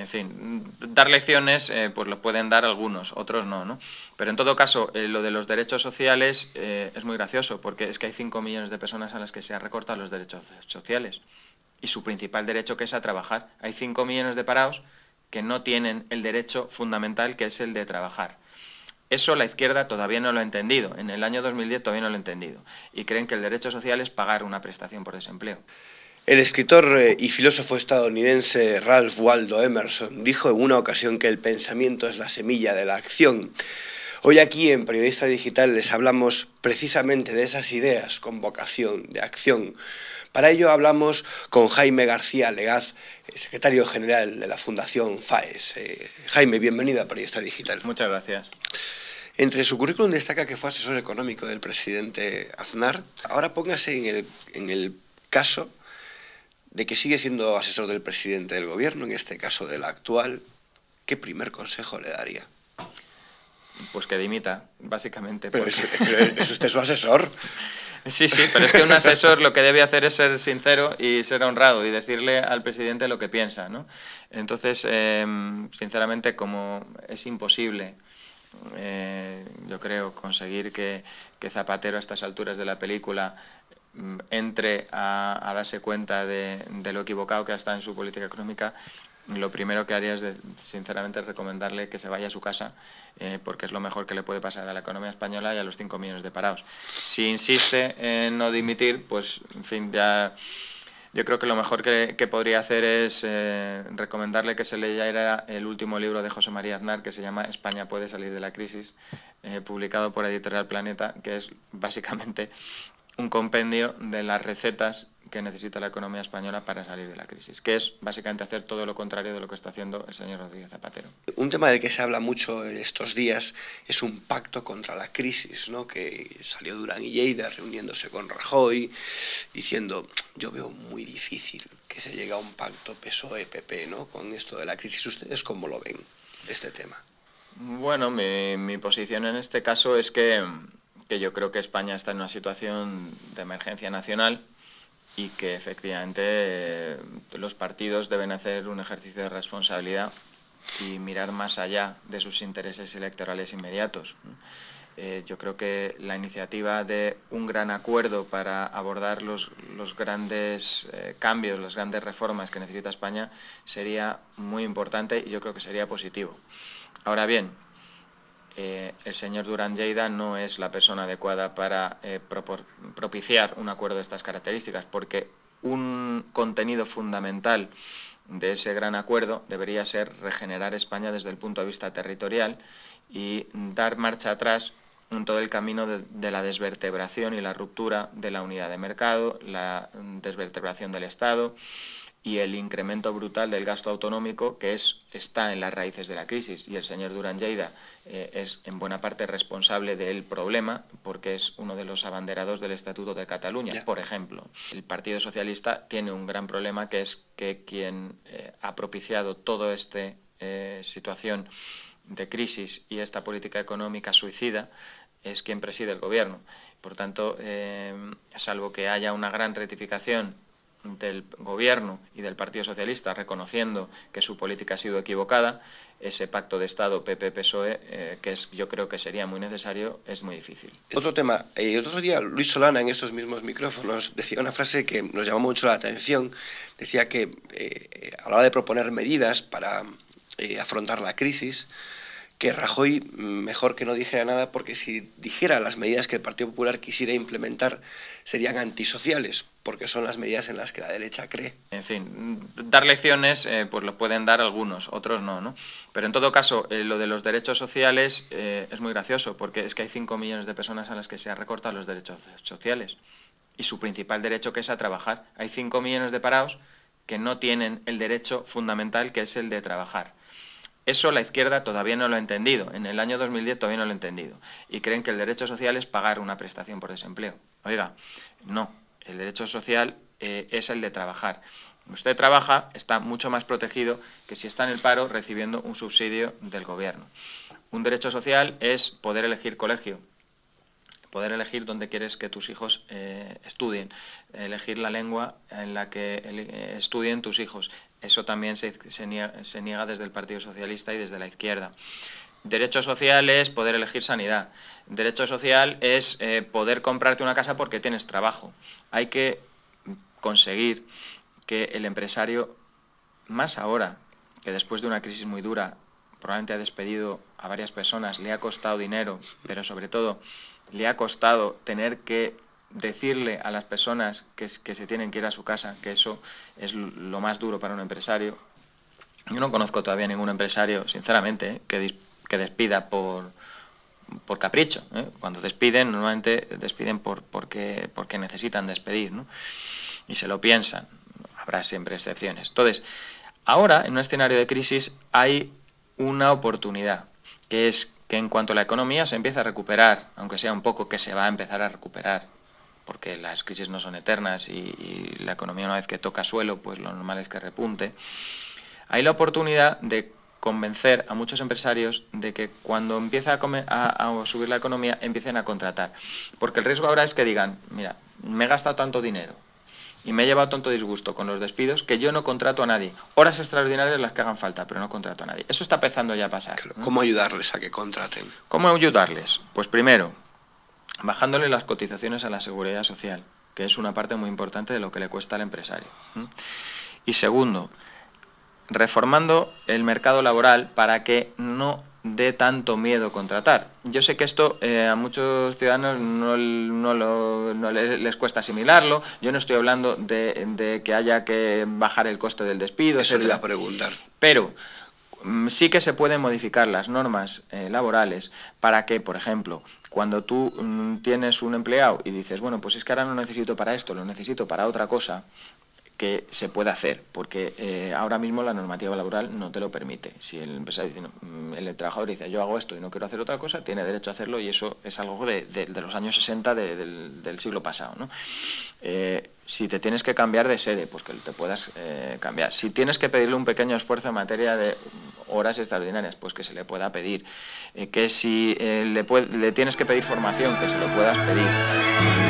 En fin, dar lecciones pues lo pueden dar algunos, otros no, ¿no? Pero en todo caso, lo de los derechos sociales es muy gracioso, porque es que hay 5 millones de personas a las que se han recortado los derechos sociales. Y su principal derecho, que es a trabajar. Hay 5 millones de parados que no tienen el derecho fundamental, que es el de trabajar. Eso la izquierda todavía no lo ha entendido. En el año 2010 todavía no lo ha entendido. Y creen que el derecho social es pagar una prestación por desempleo. El escritor y filósofo estadounidense Ralph Waldo Emerson dijo en una ocasión que el pensamiento es la semilla de la acción. Hoy aquí en Periodista Digital les hablamos precisamente de esas ideas con vocación de acción. Para ello hablamos con Jaime García Legaz, secretario general de la Fundación FAES. Jaime, bienvenido a Periodista Digital. Muchas gracias. Entre su currículum destaca que fue asesor económico del presidente Aznar. Ahora póngase en el caso de que sigue siendo asesor del presidente del gobierno, en este caso del actual. ¿Qué primer consejo le daría? Pues que dimita, básicamente. Pero Porque... es usted su asesor. Sí, pero es que un asesor lo que debe hacer es ser sincero y ser honrado y decirle al presidente lo que piensa, ¿no? Entonces, sinceramente, como es imposible, yo creo, conseguir que Zapatero a estas alturas de la película entre a darse cuenta de lo equivocado que está en su política económica, lo primero que haría es, sinceramente, recomendarle que se vaya a su casa, porque es lo mejor que le puede pasar a la economía española y a los 5 millones de parados. Si insiste en no dimitir, pues, en fin, ya... Yo creo que lo mejor que podría hacer es recomendarle que se leyera el último libro de José María Aznar, que se llama España puede salir de la crisis, publicado por Editorial Planeta, que es básicamente un compendio de las recetas que necesita la economía española para salir de la crisis, que es básicamente hacer todo lo contrario de lo que está haciendo el señor Rodríguez Zapatero. Un tema del que se habla mucho estos días es un pacto contra la crisis, ¿no? Que salió Durán y Lleida reuniéndose con Rajoy, diciendo, yo veo muy difícil que se llegue a un pacto PSOE-PP, ¿no? Con esto de la crisis. ¿Ustedes cómo lo ven, este tema? Bueno, mi posición en este caso es que yo creo que España está en una situación de emergencia nacional y que efectivamente los partidos deben hacer un ejercicio de responsabilidad y mirar más allá de sus intereses electorales inmediatos. Yo creo que la iniciativa de un gran acuerdo para abordar los grandes cambios, las grandes reformas que necesita España sería muy importante y yo creo que sería positivo. Ahora bien, el señor Durán Lleida no es la persona adecuada para propiciar un acuerdo de estas características, porque un contenido fundamental de ese gran acuerdo debería ser regenerar España desde el punto de vista territorial y dar marcha atrás en todo el camino de la desvertebración y la ruptura de la unidad de mercado, la desvertebración del Estado y el incremento brutal del gasto autonómico, que está en las raíces de la crisis. Y el señor Durán Lleida es en buena parte responsable del problema, porque es uno de los abanderados del Estatuto de Cataluña, por ejemplo. El Partido Socialista tiene un gran problema, que es que quien ha propiciado toda esta situación de crisis y esta política económica suicida es quien preside el gobierno. Por tanto, salvo que haya una gran rectificación del gobierno y del Partido Socialista reconociendo que su política ha sido equivocada, ese pacto de Estado PP-PSOE, yo creo que sería muy necesario, es muy difícil. Otro tema, el otro día Luis Solana en estos mismos micrófonos decía una frase que nos llamó mucho la atención. Decía que a la hora de proponer medidas para afrontar la crisis, que Rajoy mejor que no dijera nada, porque si dijera las medidas que el Partido Popular quisiera implementar serían antisociales, porque son las medidas en las que la derecha cree. En fin, dar lecciones pues lo pueden dar algunos, otros no, ¿no? Pero en todo caso, lo de los derechos sociales es muy gracioso, porque es que hay 5 millones de personas a las que se han recortado los derechos sociales. Y su principal derecho, que es a trabajar. Hay 5 millones de parados que no tienen el derecho fundamental, que es el de trabajar. Eso la izquierda todavía no lo ha entendido. En el año 2010 todavía no lo ha entendido. Y creen que el derecho social es pagar una prestación por desempleo. Oiga, no. El derecho social es el de trabajar. Usted trabaja, está mucho más protegido que si está en el paro recibiendo un subsidio del gobierno. Un derecho social es poder elegir colegio, poder elegir dónde quieres que tus hijos estudien, elegir la lengua en la que estudien tus hijos, Eso también se niega desde el Partido Socialista y desde la izquierda. Derecho social es poder elegir sanidad. Derecho social es poder comprarte una casa porque tienes trabajo. Hay que conseguir que el empresario, más ahora que después de una crisis muy dura, probablemente ha despedido a varias personas, le ha costado dinero, pero sobre todo le ha costado tener que decirle a las personas que se tienen que ir a su casa, que eso es lo más duro para un empresario. Yo no conozco todavía ningún empresario, sinceramente, que despida por capricho, ¿eh? Cuando despiden, normalmente despiden porque necesitan despedir, ¿no? Y se lo piensan. Habrá siempre excepciones. Entonces, ahora, en un escenario de crisis, hay una oportunidad, que es que en cuanto la economía se empieza a recuperar, aunque sea un poco, que se va a empezar a recuperar, porque las crisis no son eternas y la economía, una vez que toca suelo, pues lo normal es que repunte, hay la oportunidad de convencer a muchos empresarios de que cuando empieza a subir la economía, empiecen a contratar. Porque el riesgo ahora es que digan, mira, me he gastado tanto dinero y me he llevado tanto disgusto con los despidos que yo no contrato a nadie. Horas extraordinarias las que hagan falta, pero no contrato a nadie. Eso está empezando ya a pasar. Claro. ¿Cómo ayudarles a que contraten? ¿Cómo ayudarles? Pues primero, bajándole las cotizaciones a la Seguridad Social, que es una parte muy importante de lo que le cuesta al empresario. Y segundo, reformando el mercado laboral para que no dé tanto miedo contratar. Yo sé que esto a muchos ciudadanos no les cuesta asimilarlo. Yo no estoy hablando de que haya que bajar el coste del despido. Eso le iba a preguntar. Pero sí que se pueden modificar las normas laborales para que, por ejemplo, cuando tú tienes un empleado y dices, bueno, pues es que ahora no necesito para esto, lo necesito para otra cosa, que se puede hacer, porque ahora mismo la normativa laboral no te lo permite. Si el empresario dice, no, el trabajador dice, yo hago esto y no quiero hacer otra cosa, tiene derecho a hacerlo, y eso es algo de los años 60 del siglo pasado, ¿no? Si te tienes que cambiar de sede, pues que te puedas cambiar. Si tienes que pedirle un pequeño esfuerzo en materia de horas extraordinarias, pues que se le pueda pedir. Que si le tienes que pedir formación, que se lo puedas pedir.